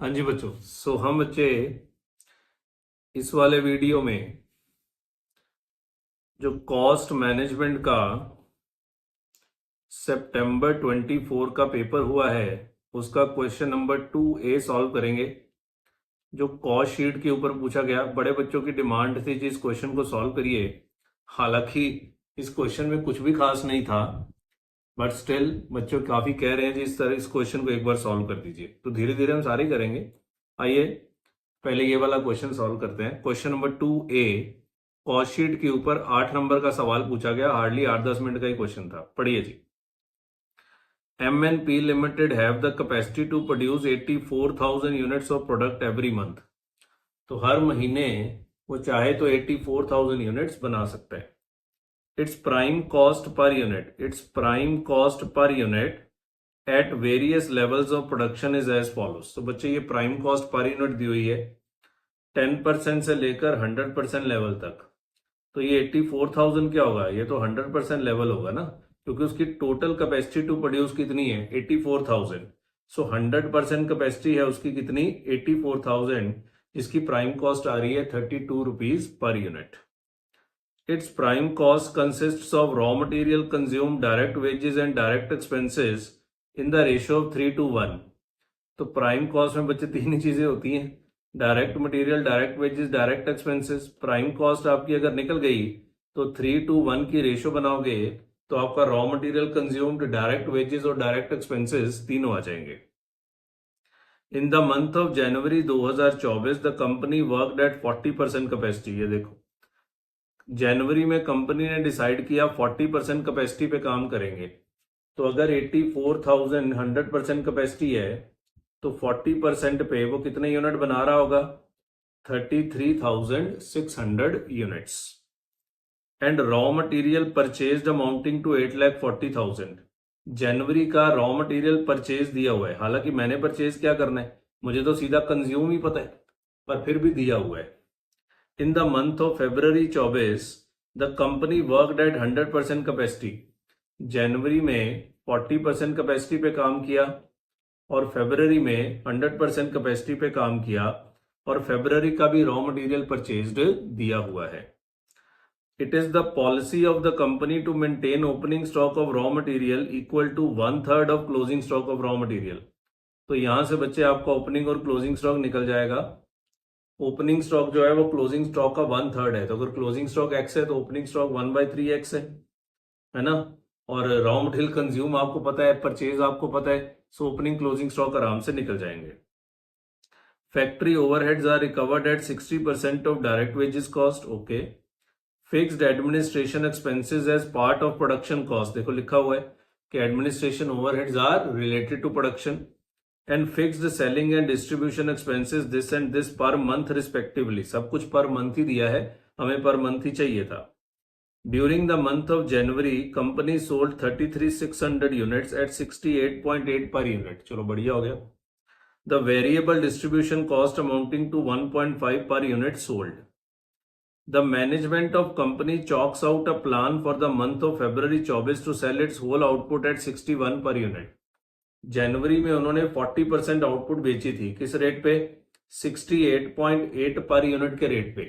हाँ जी बच्चों, हम बच्चे इस वाले वीडियो में जो कॉस्ट मैनेजमेंट का सितंबर 24 का पेपर हुआ है उसका क्वेश्चन नंबर 2A सॉल्व करेंगे। जो कॉस्ट शीट के ऊपर पूछा गया, बड़े बच्चों की डिमांड थी जी इस क्वेश्चन को सॉल्व करिए। हालांकि इस क्वेश्चन में कुछ भी खास नहीं था, बट स्टिल बच्चों काफी कह रहे हैं जी इस क्वेश्चन को एक बार सॉल्व कर दीजिए। तो धीरे धीरे हम सारे करेंगे। आइए पहले ये वाला क्वेश्चन सॉल्व करते हैं। Question number 2A, cost sheet के ऊपर 8 नंबर का सवाल पूछा गया। हार्डली 8-10 मिनट का ही क्वेश्चन था। पढ़िए जी। MNP limited have the capacity to produce 84,000 units of product every month. तो हर महीने वो चाहे तो 84,000 यूनिट्स बना सकता है। Its prime cost per unit at various levels of production is as follows. तो बच्चे ये प्राइम कॉस्ट पर यूनिट दी हुई है 10% से लेकर 100% लेवल तक। तो ये 84,000 क्या होगा? ये तो 100% लेवल होगा ना, क्योंकि उसकी टोटल कैपेसिटी टू प्रोड्यूस कितनी है? 84,000। सो 100% कैपेसिटी है उसकी कितनी? 84,000, जिसकी प्राइम कॉस्ट आ रही है 32 rupees per unit. It's prime cost consists of raw material consume, direct wages and direct expenses in the ratio of 3:1। तो प्राइम कॉस्ट में बच्चे तीन ही चीजें होती हैं, direct material, direct wages, direct expenses. Prime cost आपकी अगर निकल गई तो 3:1 की रेशियो बनाओगे तो आपका raw material consumed, direct wages और डायरेक्ट एक्सपेंसेस तीनों आ जाएंगे। इन the month of January 2024 the company worked eight 40% capacity. ये देखो, जनवरी में कंपनी ने डिसाइड किया 40% कैपेसिटी पे काम करेंगे। तो अगर 84,000 100% कैपेसिटी है तो 40% पे वो कितने यूनिट बना रहा होगा? 33,600 units. And raw material purchased amounting to 8,40,000। जनवरी का रॉ मटेरियल परचेज दिया हुआ है। हालांकि मैंने परचेज क्या करना है, मुझे तो सीधा कंज्यूम ही पता है, पर फिर भी दिया हुआ है। In the month of February 24 the company worked at 100% capacity. जनवरी में 40% कैपेसिटी पे काम किया और फरवरी में 100% कैपेसिटी पे काम किया, और फरवरी का भी रॉ मटेरियल परचेज्ड दिया हुआ है। It is the policy of the company to maintain opening stock of raw material equal to 1/3 of closing stock of raw material. तो यहां से बच्चे आपका ओपनिंग और क्लोजिंग स्टॉक निकल जाएगा। ओपनिंग स्टॉक जो है वो क्लोजिंग स्टॉक का 1/3 है। तो अगर क्लोजिंग स्टॉक x है तो ओपनिंग स्टॉक 1/3x है ना। और रॉ मटेरियल कंज्यूम आपको पता है, परचेज आपको पता है, सो ओपनिंग क्लोजिंग स्टॉक आराम से निकल जाएंगे। Factory overheads are recovered at 60% of direct wages cost. Okay. Fixed administration expenses as part of production cost. देखो लिखा हुआ है कि administration overheads are related to production. And fixed selling and distribution expenses this and this per month respectively. सब कुछ per month ही दिया है, हमें पर मंथ ही चाहिए था। During the month of January company sold 33,600 units at 68.8 per unit. चलो बढ़िया हो गया। The variable distribution cost amounting to 1.5 per unit sold. The management of company chalks out a plan for the month of February 24 to sell its whole output at 61 per unit. जनवरी में उन्होंने 40% output बेची थी, किस rate पे? 68.8 per unit के rate पे।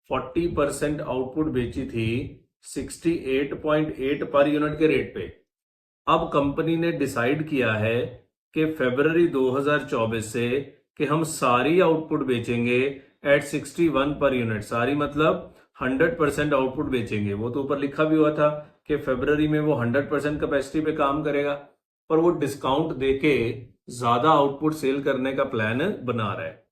40% output बेची थी 68.8 पर यूनिट के रेट पे। अब कंपनी ने डिसाइड किया है कि फरवरी 2024 से कि हम सारी आउटपुट बेचेंगे एट 61 पर यूनिट। सारी मतलब 100% आउटपुट बेचेंगे। वो तो ऊपर लिखा भी हुआ था कि फरवरी में वो 100% कैपेसिटी पे काम करेगा, पर वो डिस्काउंट देके ज्यादा आउटपुट सेल करने का प्लान बना रहा है।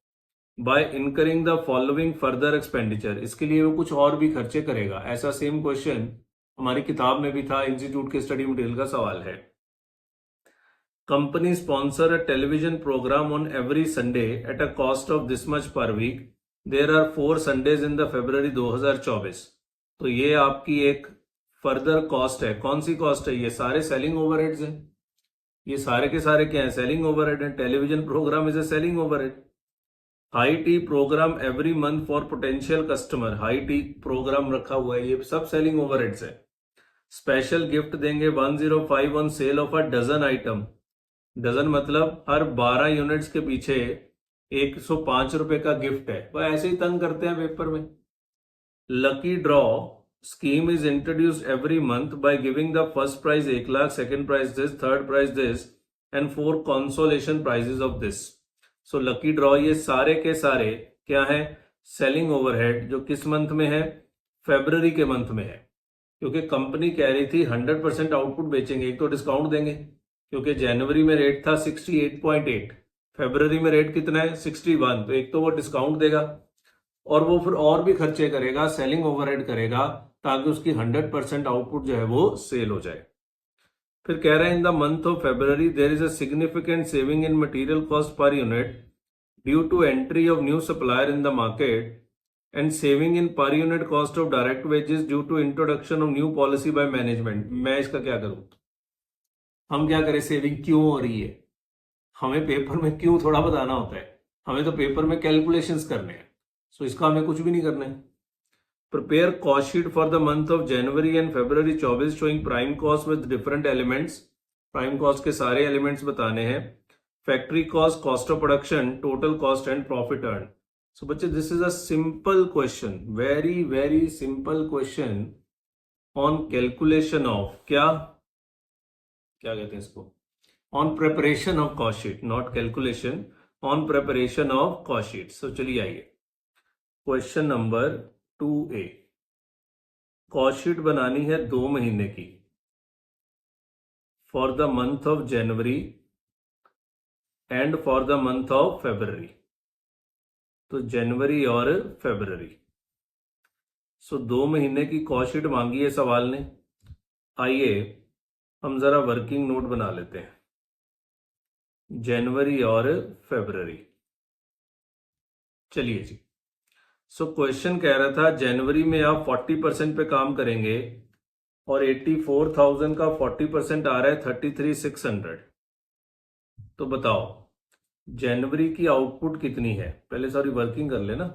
By incurring the following further expenditure. इसके लिए वो कुछ और भी खर्चे करेगा। ऐसा सेम क्वेश्चन हमारी किताब में भी था, इंस्टीट्यूट के स्टडी मटेरियल का सवाल है। Company sponsor a television program on every Sunday at a cost of this much per week. There are 4 Sundays in the February 2024। तो ये आपकी एक फर्दर कॉस्ट है। कौन सी कॉस्ट है? ये सारे सेलिंग ओवरहेड्स हैं। ये सारे के सारे क्या है? सेलिंग ओवरहेड है। Television program is a selling overhead. High tea program every month for potential customer. High tea program रखा हुआ है, ये सब सेलिंग ओवरहेड्स है। स्पेशल गिफ्ट देंगे 105 on sale of a dozen item. Dozen मतलब हर 12 यूनिट्स के पीछे 105 रुपए का गिफ्ट है, वह ऐसे ही तंग करते हैं पेपर में। Lucky draw scheme is introduced every month by giving the first prize 1 lakh, second prize this, third prize this and 4 consolation prizes of this. So lucky draw ये सारे के सारे क्या है, सेलिंग ओवरहेड, जो किस मंथ में है, फरवरी के मंथ में है, क्योंकि कंपनी कह रही थी 100% आउटपुट बेचेंगे। एक तो डिस्काउंट देंगे क्योंकि जनवरी में रेट था 68.8, फरवरी में रेट कितना है 61, तो एक तो वो डिस्काउंट देगा और वो फिर और भी खर्चे करेगा, सेलिंग ओवरहेड करेगा, ताकि उसकी 100% आउटपुट जो है वो सेल हो जाए। फिर कह रहे हैं in the month of February there is a significant saving in material cost per unit due to entry of new supplier in the market and saving in per unit cost of direct wages due to introduction of new policy by management. मैं इसका क्या करूं, हम क्या करें, saving क्यों हो रही है, हमें पेपर में क्यों थोड़ा बताना होता है, हमें तो पेपर में कैलकुलेशंस करने हैं। सो इसका हमें कुछ भी नहीं करना है। Prepare cost sheet for the month of January and February 24 showing prime cost with different elements, prime cost के सारे एलिमेंट्स बताने हैं, factory cost, cost of production, total cost and profit earn. So बच्चे this is a simple question, very very simple question on calculation of क्या क्या कहते हैं इसको, on preparation of cost sheet, not calculation, on preparation of cost sheet. सो चलिए आइए question number 2A, cost sheet बनानी है 2 महीने की for the month of January and for the month of फरवरी, तो जनवरी और फरवरी। सो 2 महीने की कॉस्ट शीट मांगी है सवाल ने। आइए हम जरा वर्किंग नोट बना लेते हैं, जनवरी और फरवरी। चलिए जी, सो क्वेश्चन कह रहा था जनवरी में आप 40% पे काम करेंगे और 84,000 का 40% आ रहा है 33,600। तो बताओ जनवरी की आउटपुट कितनी है, पहले सॉरी वर्किंग कर लेना,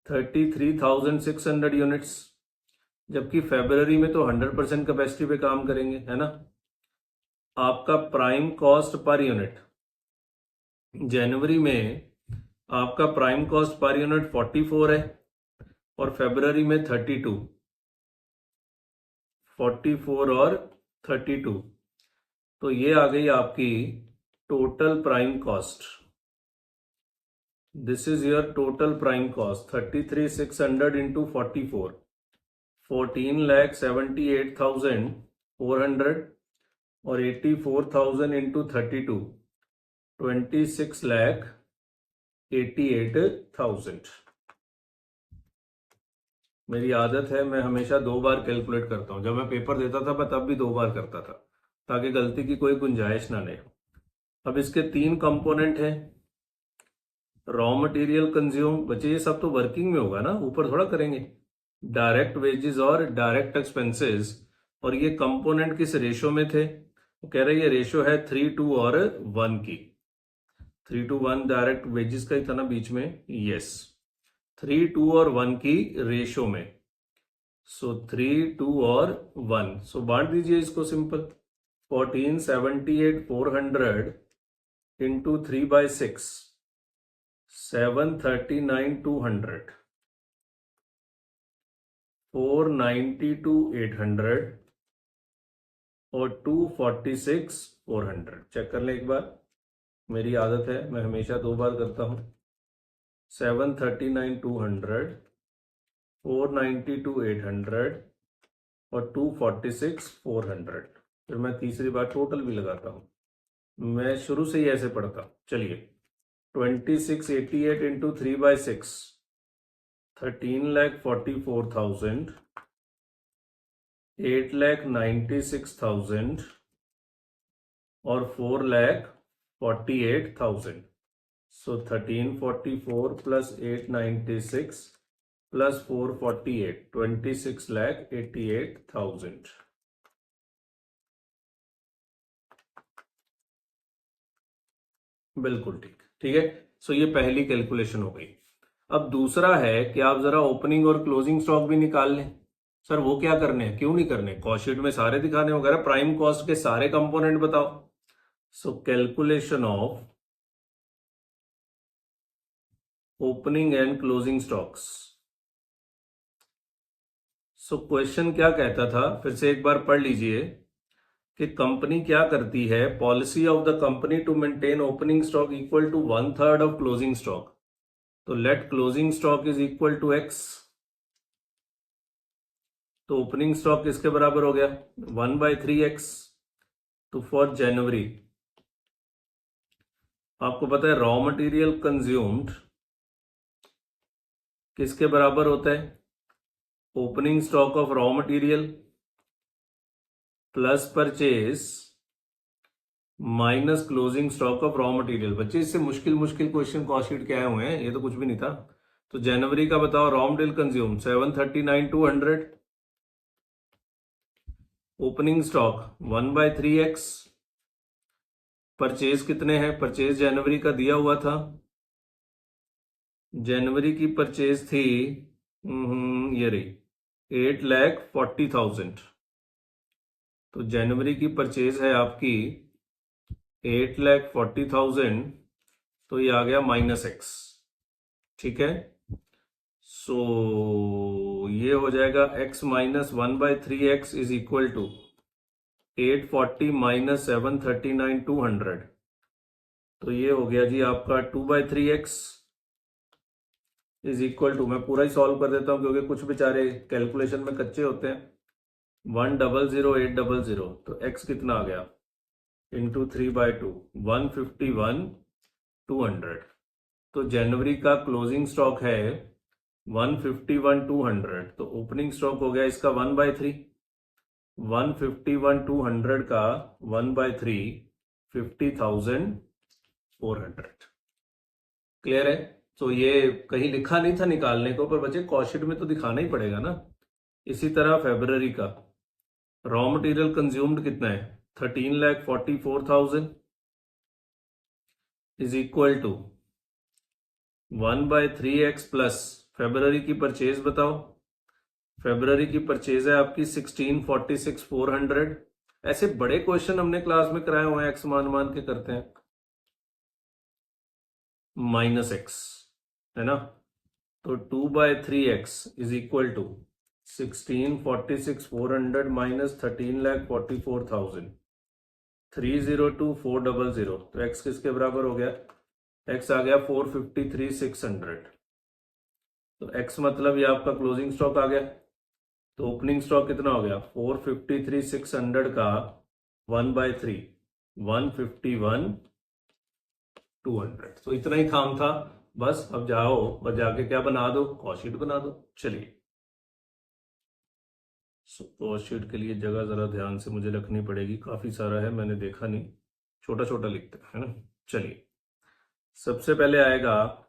33,600 यूनिट्स, जबकि फरवरी में तो 100% कैपेसिटी पे काम करेंगे, है ना। आपका प्राइम कॉस्ट पर यूनिट, जनवरी में आपका प्राइम कॉस्ट पर यूनिट 44 है और फरवरी में 32, 44 और 32, तो ये आ गई आपकी total prime cost. This is your total prime cost, 33,600 into 44, 14,78,400 और 84,000 इंटू 32, 26,88,000। मेरी आदत है मैं हमेशा 2 बार कैलकुलेट करता हूं, जब मैं पेपर देता था मैं तब भी 2 बार करता था ताकि गलती की कोई गुंजाइश ना रहे। अब इसके 3 कंपोनेंट हैं, रॉ मटेरियल कंज्यूम, बच्चे ये सब तो वर्किंग में होगा ना, ऊपर थोड़ा करेंगे, डायरेक्ट वेजेस और डायरेक्ट एक्सपेंसेस, और ये कंपोनेंट किस रेशो में थे, वो कह रहे हैं ये रेशो है 3:2 और 1 की, 3:1 डायरेक्ट वेजेस का ही था ना बीच में, यस, 3:2 और 1 की रेशो में। सो 3:2 और 1, सो बांट दीजिए इसको सिंपल, 14,78,400 इंटू 3/6, 739,200, 492,800 और 246,400। चेक कर ले एक बार, मेरी आदत है मैं हमेशा 2 बार करता हूं, 739,200, 492,800 और 246,400। फिर मैं तीसरी बार टोटल भी लगाता हूं, मैं शुरू से ही ऐसे पढ़ता हूं। चलिए 2688 इंटू 3/6, 13,44,000, 8,96,000 और 4,48,000। सो 1344 प्लस 896 प्लस 448, 26,88,000। बिल्कुल ठीक, ठीक है। सो ये पहली कैलकुलेशन हो गई। अब दूसरा है कि आप जरा ओपनिंग और क्लोजिंग स्टॉक भी निकाल लें। सर वो क्या करने हैं, क्यों नहीं करने, कॉस्ट शीट में सारे दिखाने वगैरह, प्राइम कॉस्ट के सारे कंपोनेंट बताओ। So calculation of opening and closing stocks. So question क्या कहता था, फिर से एक बार पढ़ लीजिए कि कंपनी क्या करती है। Policy of the company to maintain opening stock equal to 1/3 of closing stock. तो let closing stock is equal to x. तो ओपनिंग स्टॉक किसके बराबर हो गया, 1/3x। तो फॉर जनवरी आपको पता है रॉ मटेरियल कंज्यूम्ड किसके बराबर होता है, opening stock of raw material plus purchase minus closing stock of raw material. बच्चे इससे मुश्किल मुश्किल क्वेश्चन कॉस्ट शीट के आए हुए हैं, ये तो कुछ भी नहीं था। तो जनवरी का बताओ, raw material consume 739,200, opening stock 1/3x, purchase कितने हैं, परचेज जनवरी का दिया हुआ था, जनवरी की परचेज थी ये रही 8,40,000। तो जनवरी की परचेज है आपकी 8,40,000, तो ये आ गया -x। ठीक है, सो ये हो जाएगा x minus 1/3x is equal to 840 minus 739,200। तो ये हो गया जी आपका 2/3x इज इक्वल टू, मैं पूरा ही सॉल्व कर देता हूं क्योंकि कुछ बेचारे कैलकुलेशन में कच्चे होते हैं, 1,00,800। तो x कितना आ गया इंटू 3/2, 151,200। तो जनवरी का क्लोजिंग स्टॉक है 151,200, तो ओपनिंग स्टॉक हो गया इसका 1/3, 151,200 का 1/3 50,400। क्लियर है। तो ये कहीं लिखा नहीं था निकालने को, पर बच्चे कॉस्ट शीट में तो दिखाना ही पड़ेगा ना। इसी तरह फेब्रुअरी का रॉ मटेरियल कंज्यूम्ड कितना है, 13,44,000 is equal to 1/3x plus February की परचेज बताओ। फेब्रुअरी की परचेज है आपकी 16,46,400। ऐसे बड़े क्वेश्चन हमने क्लास में कराए हुए हैं, एक्स मान मान के करते हैं, -x है ना। तो 2/3x is equal to 16,46,400 minus 13,44,000, 302,400। तो x किसके बराबर हो गया, x आ गया 453,600। तो x मतलब ये आपका क्लोजिंग स्टॉक आ गया। तो ओपनिंग स्टॉक कितना हो गया, 453,600 का 1/3 151,200। तो इतना ही काम था बस। अब जाओ बस जाके क्या बना दो, कॉस्ट शीट बना दो। चलिए, कॉस्ट शीट के लिए जगह जरा ध्यान से मुझे रखनी पड़ेगी, काफी सारा है, मैंने देखा नहीं, छोटा छोटा लिखते हैं ना। चलिए, सबसे पहले आएगा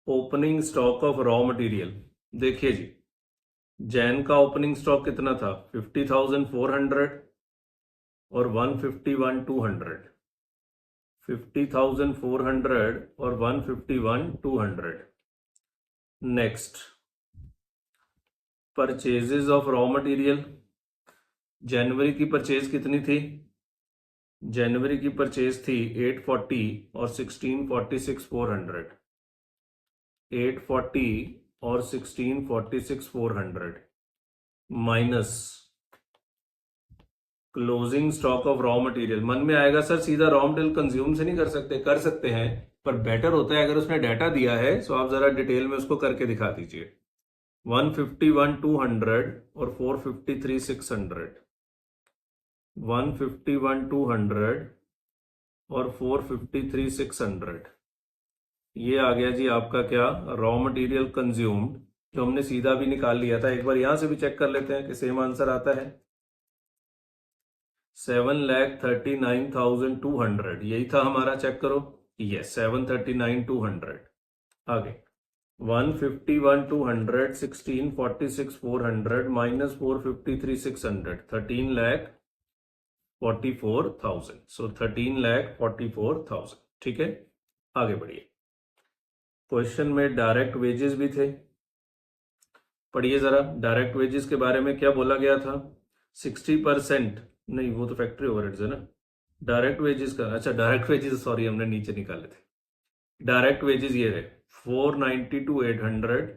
opening stock of raw material. देखिए जी, जैन का ओपनिंग स्टॉक कितना था, 50,400 और 151,200, 50,400 और 151,200। Next, purchases of raw material, जनवरी की परचेज कितनी थी, जनवरी की परचेज थी 840 और 16,46,400, 840 और 16,46,400 minus closing stock of raw material. मन में आएगा सर सीधा रॉ मटेरियल कंज्यूम से नहीं कर सकते, कर सकते हैं, पर बेटर होता है अगर उसने डाटा दिया है तो आप जरा डिटेल में उसको करके दिखा दीजिए। 151,200 और 453,600, 151,200 और 453,600, ये आ गया जी आपका क्या, रॉ मटेरियल कंज्यूम्ड, जो हमने सीधा भी निकाल लिया था। एक बार यहां से भी चेक कर लेते हैं कि सेम आंसर आता है, 7,39,200, यही था हमारा, चेक करो, यस 7,39,200। आगे 151,200 16,46,400 माइनस 453,600, 13,44,000। सो 13,44,000। ठीक है, आगे बढ़िए। क्वेश्चन में डायरेक्ट वेजेस भी थे, पढ़िए जरा। डायरेक्ट वेजेस के बारे में क्या बोला गया था, 60%, नहीं वो तो फैक्ट्री ओवरहेड्स है ना, डायरेक्ट वेजेस का, अच्छा डायरेक्ट वेजेस सॉरी हमने नीचे निकाले थे, डायरेक्ट वेजेस ये रहे 490 टू 800,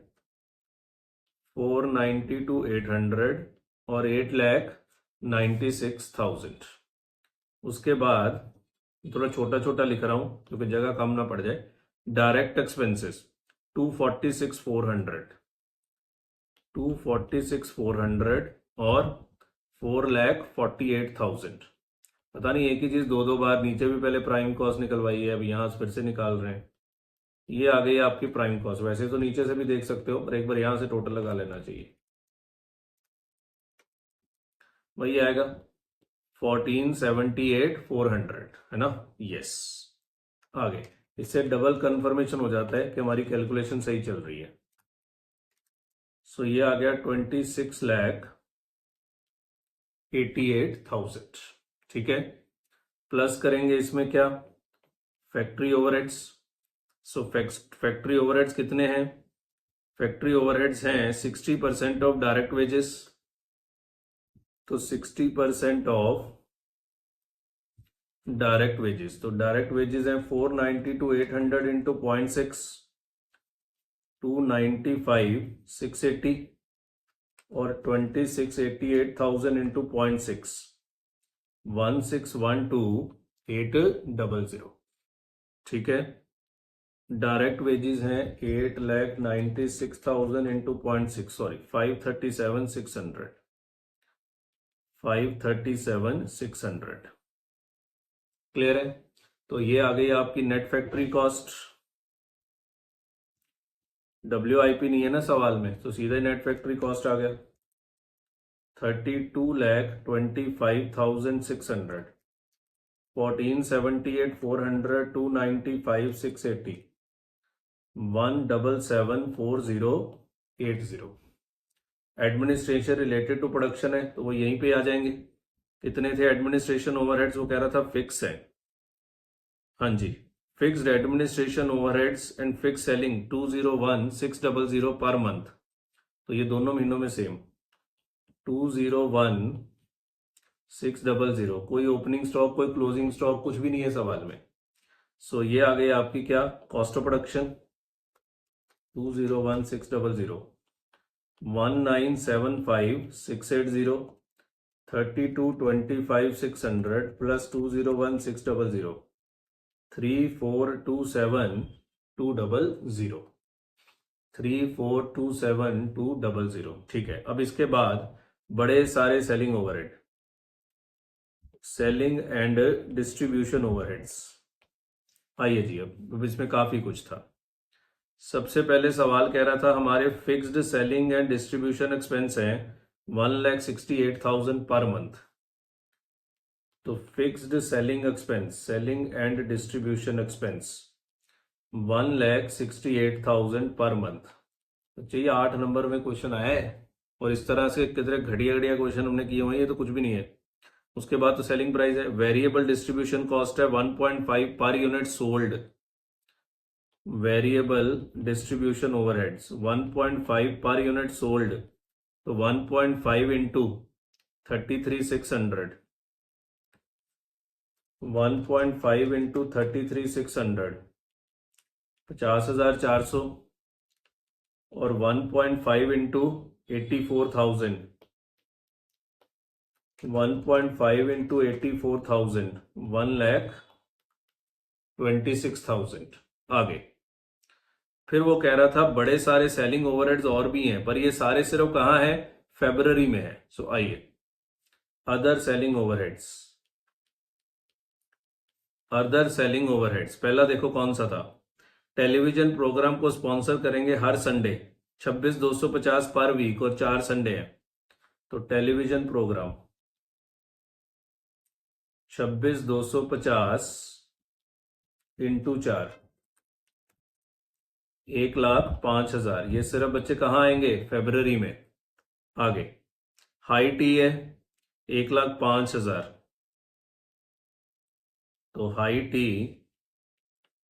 490 टू 800 और 8,96,000। उसके बाद थोड़ा छोटा छोटा लिख रहा हूं क्योंकि जगह कम ना पड़ जाए। डायरेक्ट एक्सपेंसेस 246,400, 246,400 और 4,48,000। पता नहीं एक ही चीज दो दो बार, नीचे भी पहले प्राइम कॉस्ट निकलवाई है, अब यहां फिर से निकाल रहे हैं। ये आ गई आपकी प्राइम कॉस्ट। वैसे तो नीचे से भी देख सकते हो पर एक बार यहां से टोटल लगा लेना चाहिए। वही आएगा 1478,400, है ना। यस, आगे इससे डबल कंफर्मेशन हो जाता है कि हमारी कैलकुलेशन सही चल रही है। सो ये आ गया 26,88,000। ठीक है, प्लस करेंगे इसमें क्या, फैक्ट्री ओवरहेड्स। सो फैक्ट्री ओवरहेड्स कितने हैं, फैक्ट्री ओवरहेड्स हैं 60% ऑफ डायरेक्ट वेजेस। तो 60% ऑफ डायरेक्ट वेजेस, तो डायरेक्ट वेजेस हैं 490 टू 800 इंटू 0.6, 295,680 और 26,88,000 इंटू 0.6, 1612,800। ठीक है, डायरेक्ट वेजेस हैं 8,96,000 इंटू 0.6, सॉरी 537,600, 537,600। क्लियर है। तो ये आ गई आपकी नेट फैक्ट्री कॉस्ट। WIP नहीं है ना सवाल में, तो सीधे नेट फैक्ट्री कॉस्ट आ गया 32,25,600, 1478,400, 295,680, 177,4080। एडमिनिस्ट्रेशन रिलेटेड टू प्रोडक्शन है तो वो यहीं पे आ जाएंगे। कितने थे एडमिनिस्ट्रेशन ओवरहेड्स, वो कह रहा था फिक्स है। हाँ जी, fixed administration overheads and fix selling 201,600 पर मंथ। तो ये दोनों महीनों में सेम 201,600। कोई ओपनिंग स्टॉक कोई क्लोजिंग स्टॉक कुछ भी नहीं है सवाल में। सो ये आ गई आपकी क्या, कॉस्ट ऑफ प्रोडक्शन 201,600, 1975,680, 32,25,600 प्लस 201,600, 34,27,200, 34,27,200। ठीक है, अब इसके बाद बड़े सारे selling overhead, selling and distribution overheads. आइए जी, अब इसमें काफी कुछ था। सबसे पहले सवाल कह रहा था हमारे fixed selling and distribution expense हैं 1,68,000 पर मंथ। तो fixed selling expense, selling and distribution expense 1,68,000 per month. तो चाहिए 8 नंबर में क्वेश्चन आया है और इस तरह से कितने घड़िया घड़िया क्वेश्चन हमने किए हुए हैं, ये तो कुछ भी नहीं है। उसके बाद तो सेलिंग प्राइस है, वेरिएबल डिस्ट्रीब्यूशन कॉस्ट है 1.5 per unit sold. Variable distribution overheads 1.5 per unit sold, तो 1.5 इंटू 33,600, 1.5 इंटू 33,600 50,400 और 1.5 इंटू 84,000, 1.5 इंटू 84,000 1,26,000। आगे फिर वो कह रहा था बड़े सारे सेलिंग ओवरहेड्स और भी हैं पर ये सारे सिर्फ कहाँ है, फेब्रुअरी में है। सो आइए, other selling overheads, other selling overheads पहला देखो कौन सा था, टेलीविजन प्रोग्राम को स्पॉन्सर करेंगे हर संडे 26,250 पर वीक और 4 संडे है। तो टेलीविजन प्रोग्राम 26,250 इंटू 4, 1,05,000। ये सिर्फ बच्चे कहाँ आएंगे, फेब्रुअरी में। आगे हाई टी है 1,05,000, तो हाई टी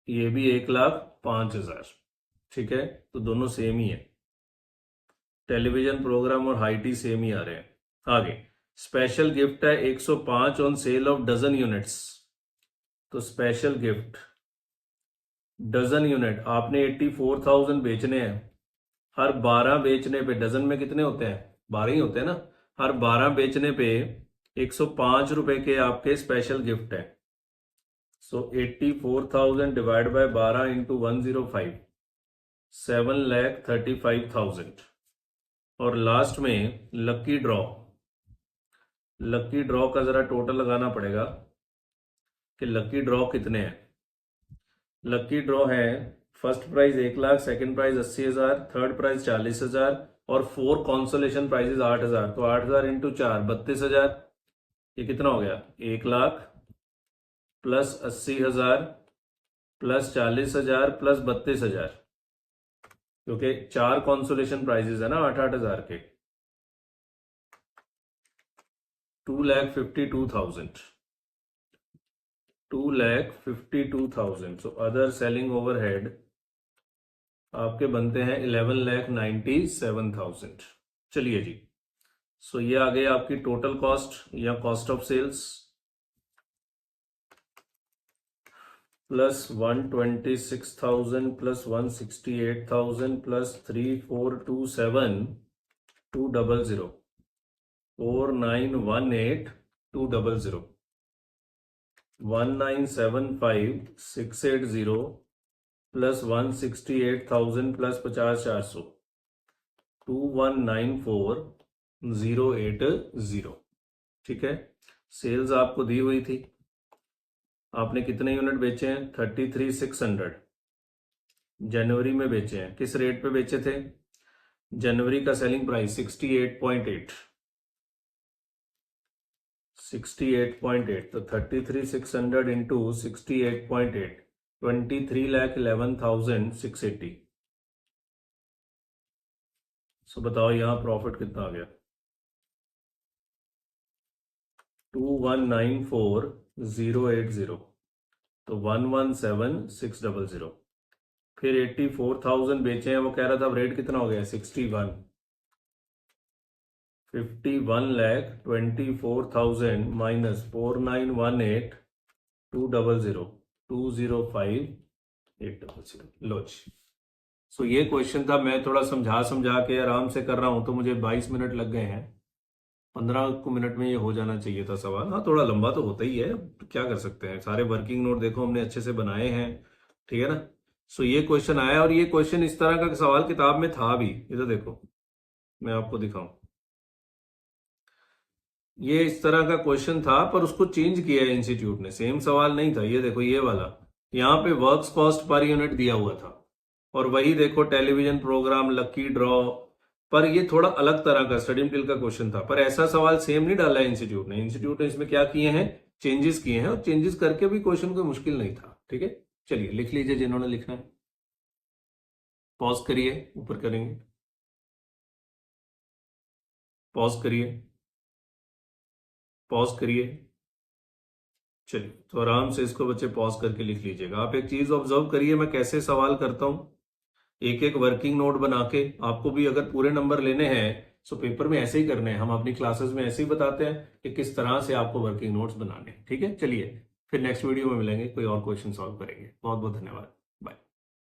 ये भी 1,05,000। ठीक है, तो दोनों सेम ही है, टेलीविजन प्रोग्राम और हाई टी सेम ही आ रहे हैं। आगे स्पेशल गिफ्ट है 105 on sale of dozen units. तो स्पेशल गिफ्ट डजन यूनिट आपने 84,000 बेचने हैं, हर 12 बेचने पे, डजन में कितने होते हैं, 12 ही होते हैं ना, हर 12 बेचने पे 105 रुपए के आपके स्पेशल गिफ्ट है। सो 84,000 डिवाइड बाय 12 इंटू 105, 7,35,000। और लास्ट में लकी ड्रॉ, लकी ड्रॉ का जरा टोटल लगाना पड़ेगा कि लकी ड्रॉ कितने हैं। लकी ड्रॉ है, first prize 1,00,000, second prize 80,000, third prize 40,000 और 4 कॉन्सोलेशन प्राइजेस 8,000। तो 8,000 इंटू 4 32,000। ये कितना हो गया, 1,00,000 प्लस 80,000 प्लस 40,000 प्लस 32,000, क्योंकि 4 कॉन्सोलेशन प्राइजेस है ना 8,000 के। 2,52,000, 2,52,000। सो अदर सेलिंग ओवरहेड आपके बनते हैं 11,97,000। चलिए जी, सो ये आ गई आपकी टोटल कॉस्ट या cost of sales, plus 126,000 plus 168,000 plus 3,427,200, 4,918,200, 1,975,680 plus 168,000 plus 50,400, 2194,080। ठीक है, सेल्स आपको दी हुई थी, आपने कितने यूनिट बेचे हैं, 33,600 जनवरी में बेचे हैं। किस रेट पे बेचे थे, जनवरी का सेलिंग प्राइस 68.8, 68.8। तो 33,600 इंटू 68.8, 23,11,680। सो बताओ यहां प्रॉफिट कितना आ गया, 2194,080, तो 117,600। फिर 84,000 बेचे हैं, वो कह रहा था अब रेट कितना हो गया, 61, 51,24,000 माइनस 4,918,200, 205,800। लो जी, सो ये क्वेश्चन था, मैं थोड़ा समझा के आराम से कर रहा हूं तो मुझे 22 मिनट लग गए हैं। 15 मिनट में ये हो जाना चाहिए था सवाल। हाँ थोड़ा लंबा तो होता ही है, तो क्या कर सकते हैं, सारे वर्किंग नोट देखो हमने अच्छे से बनाए हैं, ठीक है ना। सो ये क्वेश्चन आया, और ये क्वेश्चन इस तरह का सवाल किताब में था भी, इधर देखो मैं आपको दिखाऊं, ये इस तरह का क्वेश्चन था पर उसको चेंज किया है इंस्टीट्यूट ने, सेम सवाल नहीं था। ये देखो ये वाला, यहाँ पे वर्क्स कॉस्ट पर यूनिट दिया हुआ था, और वही देखो टेलीविजन प्रोग्राम, लकी ड्रॉ, पर ये थोड़ा अलग तरह का स्टडी मटेरियल का क्वेश्चन था। पर ऐसा सवाल सेम नहीं डाला है इंस्टीट्यूट ने। इंस्टीट्यूट ने इसमें क्या किए हैं, चेंजेस किए हैं, और चेंजेस करके भी क्वेश्चन कोई मुश्किल नहीं था। ठीक है, चलिए लिख लीजिए जिन्होंने लिखना है, पॉज करिए, ऊपर करेंगे, पॉज करिए, पॉज करिए। चलिए तो आराम से इसको बच्चे पॉज करके लिख लीजिएगा। आप एक चीज ऑब्जर्व करिए, मैं कैसे सवाल करता हूं, एक एक वर्किंग नोट बना के। आपको भी अगर पूरे नंबर लेने हैं तो पेपर में ऐसे ही करने हैं, हम अपनी क्लासेस में ऐसे ही बताते हैं कि किस तरह से आपको वर्किंग नोट्स बनाने हैं। ठीक है, चलिए फिर नेक्स्ट वीडियो में मिलेंगे, कोई और क्वेश्चन सॉल्व करेंगे। बहुत बहुत धन्यवाद।